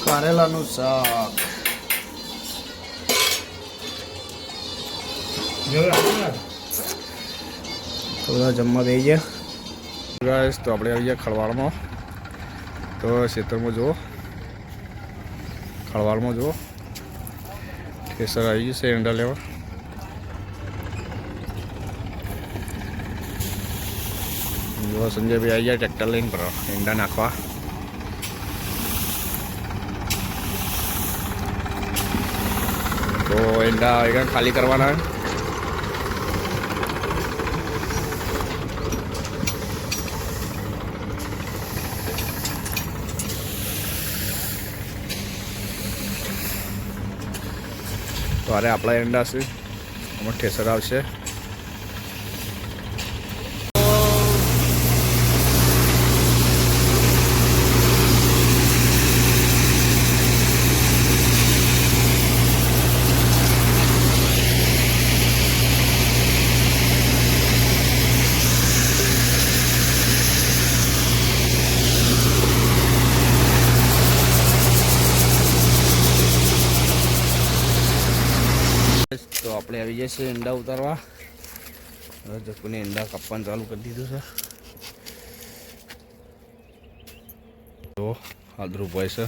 કારેલાનું શાક. તો બધા જમવા બેસી ગયા ગાઈસ. તો આપણે આવી ગયા ખળવાળમાં. તો ખેતરમાં જુઓ, ખળવાળમાં જુઓ કેસર આવી ગયું છે એંડા લેવા. જો સંજયભાઈ આવી ગયા ટ્રેક્ટર લઈને પર એંડા નાખવા. તો એંડા આગળ ખાલી કરવાના. તો અરે આપણા એંડા છે, આમાં ઠેસર આવશે. તો આપણે આવી જાય છે એંડા ઉતારવા. હવે જકુને એંડા કાપવાનું ચાલુ કરી દીધું છે. તો આદરું ભાઈ છે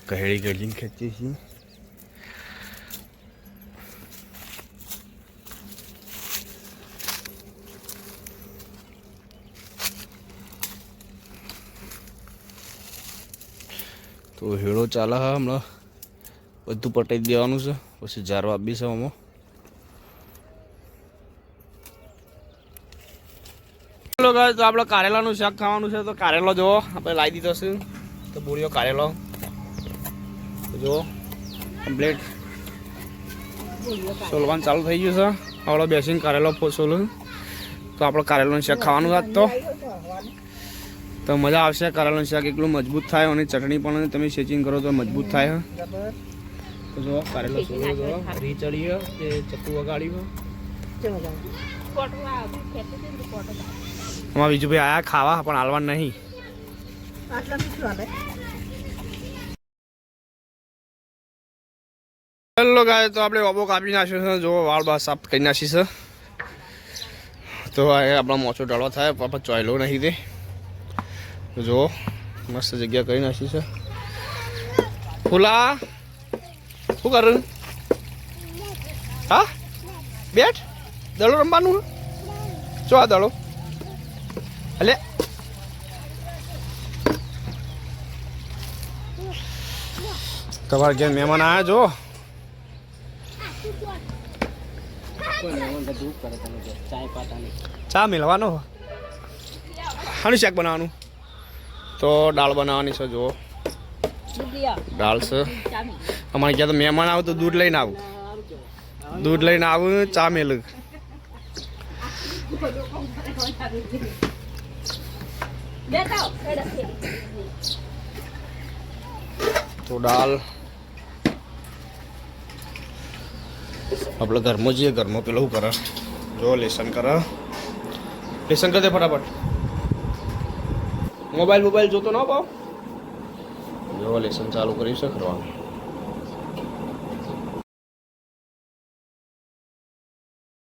કહેડી ગળીને ખેંચીએ છીએ. તો હેળો ચાલે હા, હમણાં બધું પટાઈ દેવાનું છે, પછી જારવા આપી છે આમાં. ચલો ગાઈસ, તો આપણે કારેલાનું શાક ખાવાનું છે. તો કારેલો જુઓ આપણે લાવી દીધો છે. તો બોળિયો કારેલો જુઓ કમ્પ્લીટ સોલવાનું ચાલુ થઈ ગયું છે. આપણે બેસીને કારેલો સોલું. તો આપણે કારેલાનું શાક ખાવાનું આજ તો મજા આવશે. કારેલાનું શાક એટલું મજબૂત થાય અને ચટણી પણ તમે સેચિંગ કરો તો મજબૂત થાય. તો જો કારેલો સોલો જો રી ચડીએ કે ચપ્પુ વગાડ્યું. અમારા બીજું ભાઈ આયા ખાવા પણ હાલવાનું નહીં. હેલો ગાય, તો આપણે ઓબો કાપી નાખ્યો છે. જો વાળ બાળ સાફ કરી નાખી છે. તો આપણા મોચો ડાળવા થાય પાપા ચોયલો નહીં તે. જો મસ્ત જગ્યા કરી નાખી છે. ફૂલા શું કરું? હા બેઠ દડો રમવાનું ચો આ દડો અલે તમારે ઘેર મહેમાન આવ્યા જો. ચા મેળવાનો શાનું શાક બનાવવાનું? તો દાળ બનાવવાની છે. જુઓ દાળ છે. અમારે ક્યાં તો મહેમાન આવું તો દૂધ લઈને આવું, દૂધ લઈને આવું, ચા મેલું. તો દાળ આપણે ઘરમાં જઈએ, ઘરમાં પેલું કરે જો લેસન કરે. લેસન કરી દે ફટાફટ. મોબાઈલ જોતો ન પાવ. જો લેસન ચાલુ કર્યું છે કરવાનું.